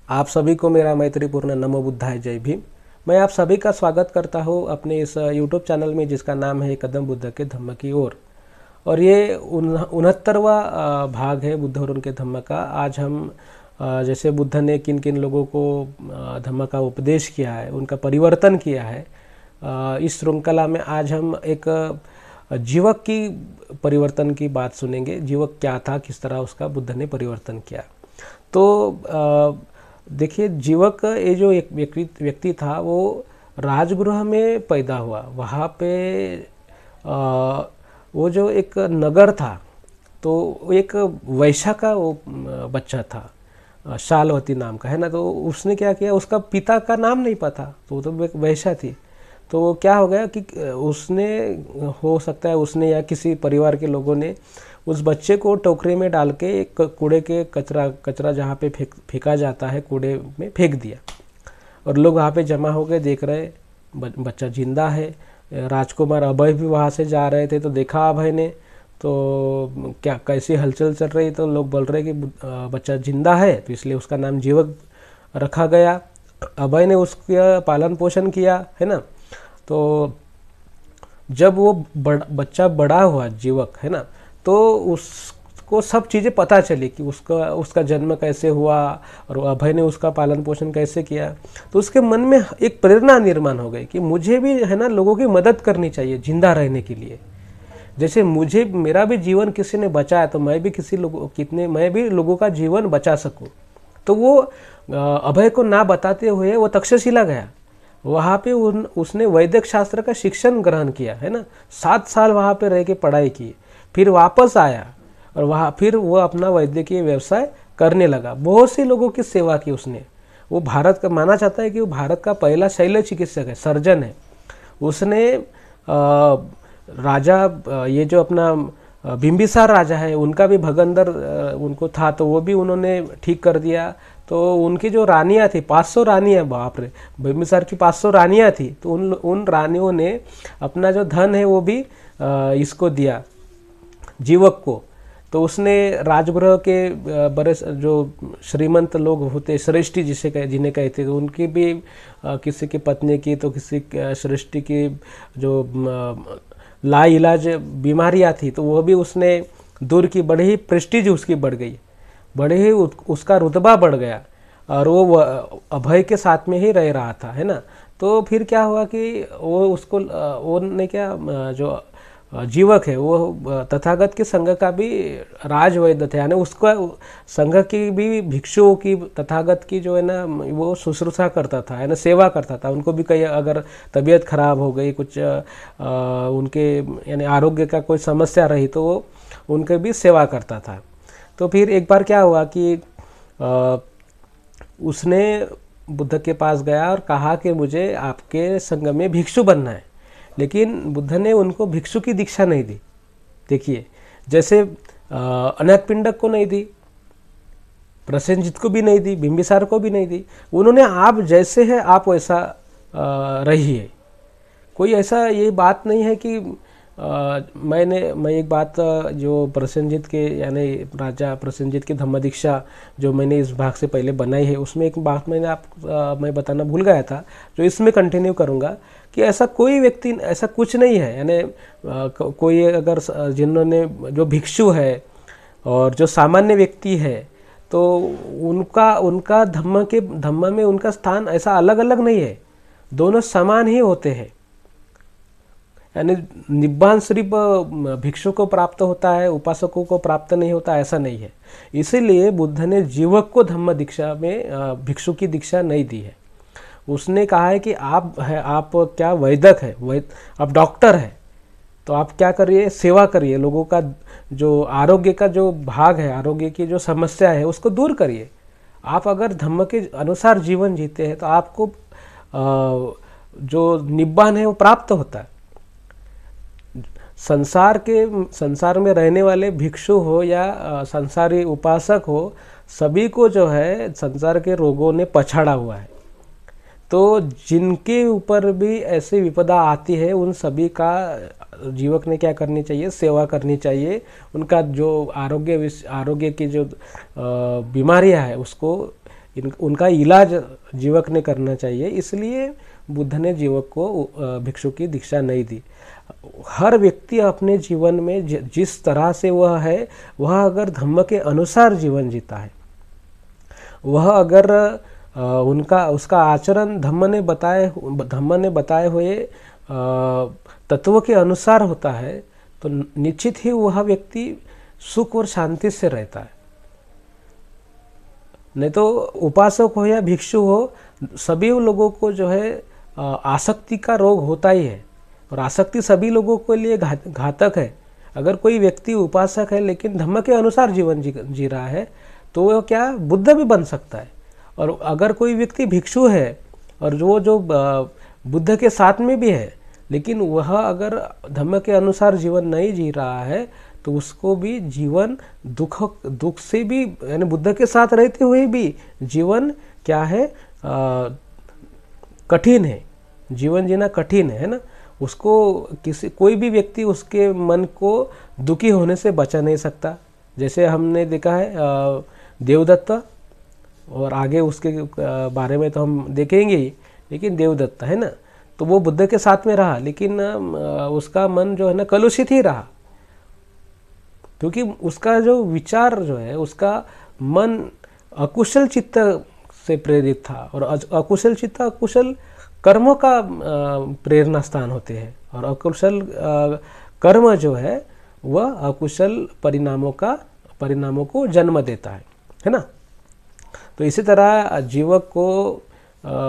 आप सभी को मेरा मैत्रीपूर्ण नमो बुद्धाय जय भीम। मैं आप सभी का स्वागत करता हूं अपने इस यूट्यूब चैनल में जिसका नाम है कदम बुद्ध के धम्म की ओर। और ये 69वां भाग है बुद्ध और उनके धम्म का। आज हम जैसे बुद्ध ने किन किन लोगों को धम्म का उपदेश किया है, उनका परिवर्तन किया है, इस श्रृंखला में आज हम एक जीवक की परिवर्तन की बात सुनेंगे। जीवक क्या था, किस तरह उसका बुद्ध ने परिवर्तन किया। तो देखिए, जीवक ये जो एक व्यक्ति था वो राजगृह में पैदा हुआ। वहाँ पे वो जो एक नगर था तो एक वैश्या का वो बच्चा था, शालवती नाम का, है ना। तो उसने क्या किया, उसका पिता का नाम नहीं पता, तो वो तो एक वैश्या थी। तो क्या हो गया कि उसने, हो सकता है उसने या किसी परिवार के लोगों ने उस बच्चे को टोकरे में डाल के एक कूड़े के कचरा जहाँ पे फेंका जाता है, कूड़े में फेंक दिया। और लोग वहाँ पे जमा हो गए, देख रहे बच्चा जिंदा है। राजकुमार अभय भी वहाँ से जा रहे थे, तो देखा अभय ने, तो क्या कैसी हलचल चल रही, तो लोग बोल रहे कि बच्चा जिंदा है, तो इसलिए उसका नाम जीवक रखा गया। अभय ने उसका पालन पोषण किया, है ना। तो जब वो बच्चा बड़ा हुआ, जीवक, है ना, तो उसको सब चीज़ें पता चली कि उसका जन्म कैसे हुआ और अभय ने उसका पालन पोषण कैसे किया। तो उसके मन में एक प्रेरणा निर्माण हो गई कि मुझे भी, है ना, लोगों की मदद करनी चाहिए जिंदा रहने के लिए। जैसे मुझे, मेरा भी जीवन किसी ने बचाया, तो मैं भी मैं भी लोगों का जीवन बचा सकूं। तो वो अभय को ना बताते हुए वो तक्षशिला गया। वहाँ पे उसने वैदिक शास्त्र का शिक्षण ग्रहण किया, है ना। 7 साल वहाँ पे रह के पढ़ाई की, फिर वापस आया और वहाँ फिर वो अपना वैद्यकीय व्यवसाय करने लगा। बहुत से लोगों की सेवा की उसने। वो भारत का माना जाता है कि वो भारत का पहला शल्य चिकित्सक है, सर्जन है। उसने राजा, ये जो अपना बिंबिसार राजा है, उनका भी भगंदर उनको था, तो वो भी उन्होंने ठीक कर दिया। तो उनकी जो रानियाँ थी, 500 रानियाँ, बाप रे, बिंबिसार की 500 रानियाँ थी। तो उन रानियों ने अपना जो धन है वो भी इसको दिया, जीवक को। तो उसने राजगृह के बड़े जो श्रीमंत लोग होते, श्रेष्ठी जिन्हें कहते, तो उनकी भी किसी की पत्नी की, तो किसी श्रेष्ठी की जो लाइलाज बीमारियां थी, तो वो भी उसने दूर की। बड़ी ही प्रेस्टीज उसकी बढ़ गई, बड़े ही उसका रुतबा बढ़ गया, और वो अभय के साथ में ही रह रहा था, है ना। तो फिर क्या हुआ कि वो ने क्या, जो जीवक है वो तथागत के संघ का भी राजवैद्य था, यानी उसका संघ की भी भिक्षुओं की, तथागत की जो है ना, वो शुश्रूषा करता था, है ना, सेवा करता था। उनको भी कहीं अगर तबीयत खराब हो गई, कुछ उनके यानी आरोग्य का कोई समस्या रही, तो वो उनके भी सेवा करता था। तो फिर एक बार क्या हुआ कि उसने बुद्ध के पास गया और कहा कि मुझे आपके संघ में भिक्षु बनना है। लेकिन बुद्ध ने उनको भिक्षु की दीक्षा नहीं दी। देखिए, जैसे अनाथपिंडक को नहीं दी, प्रसेनजित को भी नहीं दी, बिंबिसार को भी नहीं दी। उन्होंने आप जैसे है आप वैसा रहिए। कोई ऐसा ये बात नहीं है कि मैं एक बात जो प्रसेनजित के, यानी राजा प्रसेनजित की धम्म दीक्षा जो मैंने इस भाग से पहले बनाई है, उसमें एक बात मैं बताना भूल गया था, जो इसमें कंटिन्यू करूँगा, कि ऐसा कोई व्यक्ति, ऐसा कुछ नहीं है। यानी कोई अगर जिन्होंने, जो भिक्षु है और जो सामान्य व्यक्ति है, तो उनका धम्म में उनका स्थान ऐसा अलग अलग नहीं है, दोनों समान ही होते हैं। यानी निब्बान सिर्फ भिक्षु को प्राप्त होता है, उपासकों को प्राप्त नहीं होता, ऐसा नहीं है। इसीलिए बुद्ध ने जीवक को धम्म दीक्षा में भिक्षु की दीक्षा नहीं दी है। उसने कहा है कि आप क्या वैदक है, आप डॉक्टर है, तो आप क्या करिए, सेवा करिए, लोगों का जो आरोग्य का जो भाग है, आरोग्य की जो समस्या है, उसको दूर करिए। आप अगर धम्म के अनुसार जीवन जीते हैं तो आपको जो निब्बान है वो प्राप्त होता है। संसार में रहने वाले भिक्षु हो या संसारी उपासक हो, सभी को जो है संसार के रोगों ने पछाड़ा हुआ है। तो जिनके ऊपर भी ऐसी विपदा आती है, उन सभी का जीवक ने क्या करनी चाहिए, सेवा करनी चाहिए। उनका जो आरोग्य की जो बीमारियां है उसको उनका इलाज जीवक ने करना चाहिए, इसलिए बुद्ध ने जीवक को भिक्षु की दीक्षा नहीं दी। हर व्यक्ति अपने जीवन में जिस तरह से वह है, वह अगर धम्म के अनुसार जीवन जीता है, वह अगर उसका आचरण धम्म ने बताए हुए तत्व के अनुसार होता है, तो निश्चित ही वह व्यक्ति सुख और शांति से रहता है। नहीं तो उपासक हो या भिक्षु हो, सभी लोगों को जो है आसक्ति का रोग होता ही है, और आसक्ति सभी लोगों के लिए घातक है। अगर कोई व्यक्ति उपासक है लेकिन धम्म के अनुसार जीवन जी रहा है, तो वह क्या बुद्ध भी बन सकता है। और अगर कोई व्यक्ति भिक्षु है और जो बुद्ध के साथ में भी है, लेकिन वह अगर धम्म के अनुसार जीवन नहीं जी रहा है, तो उसको भी जीवन दुख से भी, यानी बुद्ध के साथ रहते हुए भी जीवन क्या है, कठिन है, जीवन जीना कठिन है ना। उसको कोई भी व्यक्ति उसके मन को दुखी होने से बचा नहीं सकता। जैसे हमने देखा है देवदत्त, और आगे उसके बारे में तो हम देखेंगे ही, लेकिन देवदत्त है ना, तो वो बुद्ध के साथ में रहा, लेकिन उसका मन जो है ना कलुषित ही रहा, क्योंकि उसका जो विचार जो है, उसका मन अकुशल चित्त से प्रेरित था, और अकुशल चित्त अकुशल कर्मों का प्रेरणा स्थान होते हैं, और अकुशल कर्म जो है वह अकुशल परिणामों को जन्म देता है ना। तो इसी तरह जीवक को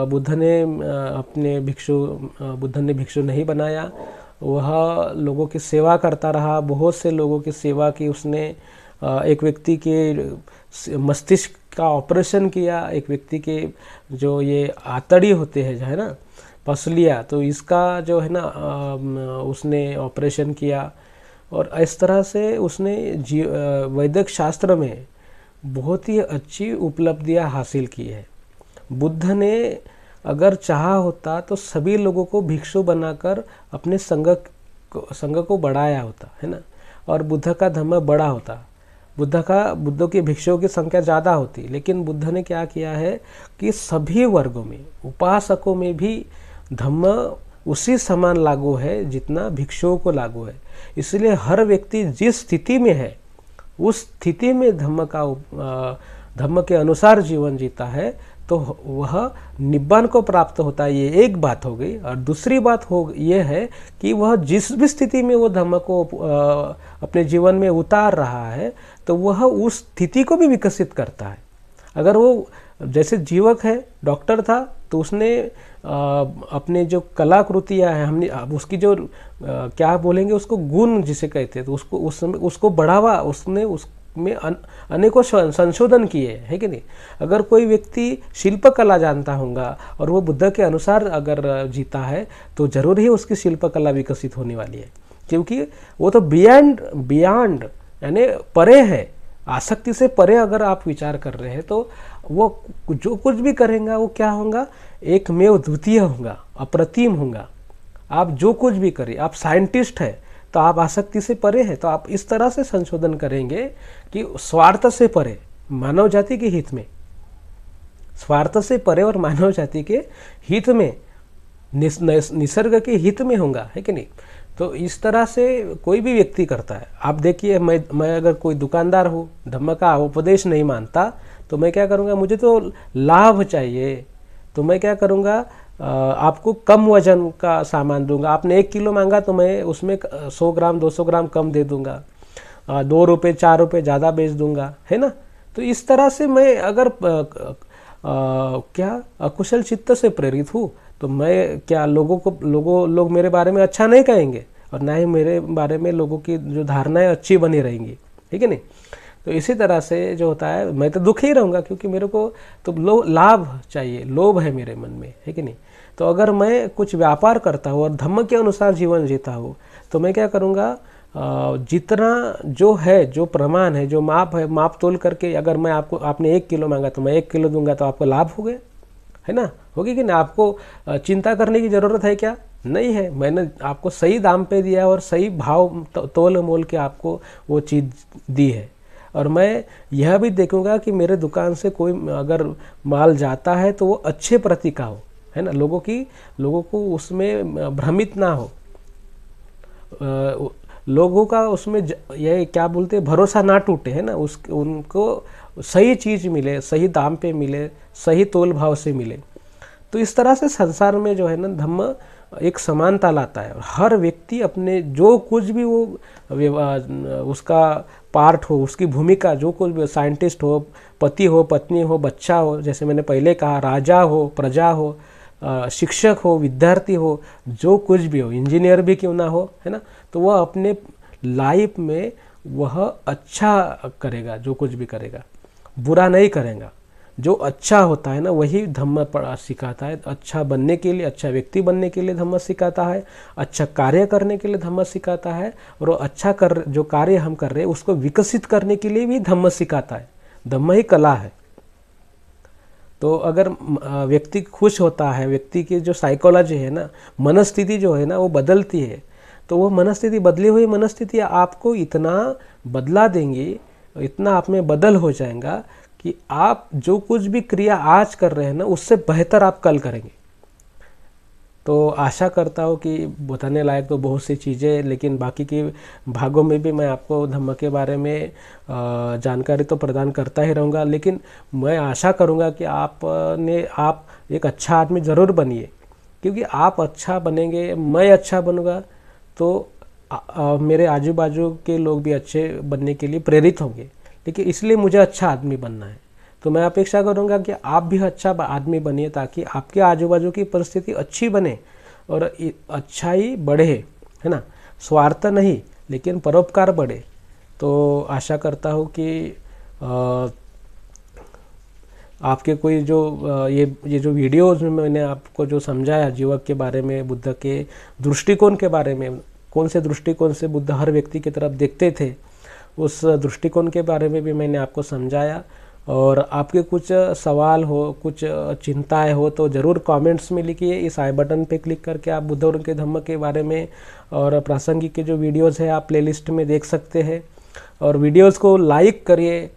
बुद्ध ने भिक्षु नहीं बनाया। वह लोगों की सेवा करता रहा, बहुत से लोगों की सेवा की उसने। एक व्यक्ति के मस्तिष्क का ऑपरेशन किया, एक व्यक्ति के जो ये आतड़ी होते हैं जो है ना, पसलियाँ, तो इसका जो है ना उसने ऑपरेशन किया। और इस तरह से उसने वैदिक शास्त्र में बहुत ही अच्छी उपलब्धियां हासिल की है। बुद्ध ने अगर चाहा होता तो सभी लोगों को भिक्षु बनाकर अपने संघ को बढ़ाया होता है ना, और बुद्ध का धम्म बड़ा होता, बुद्ध के भिक्षुओं की संख्या ज़्यादा होती। लेकिन बुद्ध ने क्या किया है कि सभी वर्गों में, उपासकों में भी धम्म उसी समान लागू है जितना भिक्षुओं को लागू है। इसलिए हर व्यक्ति जिस स्थिति में है, उस स्थिति में धम्म के अनुसार जीवन जीता है, तो वह निब्बान को प्राप्त होता है। ये एक बात हो गई। और दूसरी बात ये है कि वह जिस भी स्थिति में वो धम्म को अपने जीवन में उतार रहा है, तो वह उस स्थिति को भी विकसित करता है। अगर वो जैसे जीवक है, डॉक्टर था, तो उसने अपने जो कलाकृतियाँ हैं, हमने उसकी जो क्या बोलेंगे उसको, गुण जिसे कहते हैं, तो उसको बढ़ावा, उसने उसमें अनेकों संशोधन किए है कि नहीं। अगर कोई व्यक्ति शिल्पकला जानता होगा और वो बुद्ध के अनुसार अगर जीता है, तो जरूर ही उसकी शिल्पकला विकसित होने वाली है, क्योंकि वो तो बियॉन्ड यानी परे है, आसक्ति से परे अगर आप विचार कर रहे हैं, तो वो जो कुछ भी करेंगे वो क्या होगा, एकमेव द्वितीय होगा, अप्रतिम होगा। आप जो कुछ भी करें, आप साइंटिस्ट है तो आप आसक्ति से परे हैं, तो आप इस तरह से संशोधन करेंगे कि स्वार्थ से परे, मानव जाति के हित में, स्वार्थ से परे और मानव जाति के हित में, निसर्ग के हित में होगा, है कि नहीं। तो इस तरह से कोई भी व्यक्ति करता है। आप देखिए, मैं अगर कोई दुकानदार हूँ, धम्म का उपदेश नहीं मानता, तो मैं क्या करूँगा, मुझे तो लाभ चाहिए, तो मैं क्या करूँगा, आपको कम वजन का सामान दूंगा। आपने 1 किलो मांगा तो मैं उसमें 100 ग्राम 200 ग्राम कम दे दूंगा, 2 रुपये 4 रुपये ज़्यादा बेच दूंगा, है ना। तो इस तरह से मैं अगर क्या अकुशल चित्त से प्रेरित हूँ, तो मैं क्या लोग मेरे बारे में अच्छा नहीं कहेंगे, और ना ही मेरे बारे में लोगों की जो धारणाएं अच्छी बनी रहेंगी, ठीक है नहीं। तो इसी तरह से जो होता है, मैं तो दुखी ही रहूँगा, क्योंकि मेरे को तो लाभ चाहिए, लोभ है मेरे मन में, है कि नहीं। तो अगर मैं कुछ व्यापार करता हूँ और धम्म के अनुसार जीवन जीता हूँ, तो मैं क्या करूँगा, जितना जो है, जो प्रमाण है, जो माप है, माप तोल करके, अगर मैं आपने 1 किलो मांगा तो मैं 1 किलो दूंगा, तो आपको लाभ हो गया, है ना, होगी कि ना। आपको चिंता करने की ज़रूरत है क्या, नहीं है। मैंने आपको सही दाम पे दिया और सही भाव तोल मोल के आपको वो चीज़ दी है। और मैं यह भी देखूंगा कि मेरे दुकान से कोई अगर माल जाता है तो वो अच्छे प्रति का हो, है ना, लोगों को उसमें भ्रमित ना हो, लोगों का उसमें ये क्या बोलते हैं, भरोसा ना टूटे, है ना, उनको सही चीज़ मिले, सही दाम पे मिले, सही तोल भाव से मिले। तो इस तरह से संसार में जो है ना धम्म एक समानता लाता है। हर व्यक्ति अपने जो कुछ भी वो उसका पार्ट हो, उसकी भूमिका, जो कुछ भी, साइंटिस्ट हो, पति हो, पत्नी हो, बच्चा हो, जैसे मैंने पहले कहा, राजा हो, प्रजा हो, शिक्षक हो, विद्यार्थी हो, जो कुछ भी हो, इंजीनियर भी क्यों ना हो, है ना, तो वह अपने लाइफ में वह अच्छा करेगा, जो कुछ भी करेगा बुरा नहीं करेगा। जो अच्छा होता है ना वही धम्म सिखाता है। अच्छा बनने के लिए, अच्छा व्यक्ति बनने के लिए धम्म सिखाता है, अच्छा कार्य करने के लिए धम्म सिखाता है, और अच्छा जो कार्य हम कर रहे हैं उसको विकसित करने के लिए भी धम्म सिखाता है। धम्म ही कला है। तो अगर व्यक्ति खुश होता है, व्यक्ति की जो साइकोलॉजी है ना, मनस्थिति जो है ना वो बदलती है, तो वो मनस्थिति, बदली हुई मनस्थिति आपको इतना बदला देंगी, इतना आप में बदल हो जाएगा कि आप जो कुछ भी क्रिया आज कर रहे हैं ना उससे बेहतर आप कल करेंगे। तो आशा करता हूँ कि बताने लायक तो बहुत सी चीज़ें, लेकिन बाकी के भागों में भी मैं आपको धम्म के बारे में जानकारी तो प्रदान करता ही रहूँगा, लेकिन मैं आशा करूँगा कि आप एक अच्छा आदमी ज़रूर बनिए, क्योंकि आप अच्छा बनेंगे, मैं अच्छा बनूँगा तो मेरे आजू बाजू के लोग भी अच्छे बनने के लिए प्रेरित होंगे। लेकिन इसलिए मुझे अच्छा आदमी बनना है, तो मैं अपेक्षा करूंगा कि आप भी अच्छा आदमी बनिए, ताकि आपके आजू बाजू की परिस्थिति अच्छी बने और अच्छाई बढ़े, है ना, स्वार्थ नहीं लेकिन परोपकार बढ़े। तो आशा करता हूँ कि आपके कोई जो ये जो वीडियोज़ में मैंने आपको जो समझाया जीवक के बारे में, बुद्ध के दृष्टिकोण के बारे में, कौन से दृष्टिकोण से बुद्ध हर व्यक्ति की तरफ देखते थे, उस दृष्टिकोण के बारे में भी मैंने आपको समझाया। और आपके कुछ सवाल हो, कुछ चिंताएं हो तो ज़रूर कमेंट्स में लिखिए। इस आई बटन पे क्लिक करके आप बुद्ध और उनके धम्म के बारे में और प्रासंगिक के जो वीडियोस है आप प्लेलिस्ट में देख सकते हैं। और वीडियोस को लाइक करिए,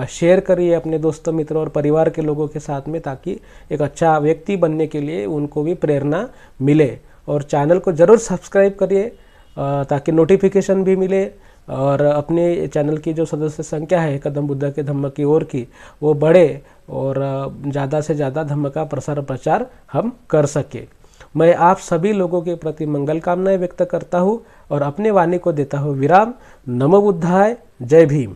शेयर करिए अपने दोस्तों, मित्रों और परिवार के लोगों के साथ में, ताकि एक अच्छा व्यक्ति बनने के लिए उनको भी प्रेरणा मिले। और चैनल को ज़रूर सब्सक्राइब करिए ताकि नोटिफिकेशन भी मिले, और अपने चैनल की जो सदस्य संख्या है कदम बुद्ध के धम्म की ओर की वो बढ़े, और ज़्यादा से ज़्यादा धम्म का प्रचार हम कर सके। मैं आप सभी लोगों के प्रति मंगल कामनाएं व्यक्त करता हूँ और अपने वाणी को देता हूँ विराम। नमो बुद्धाय। जय भीम।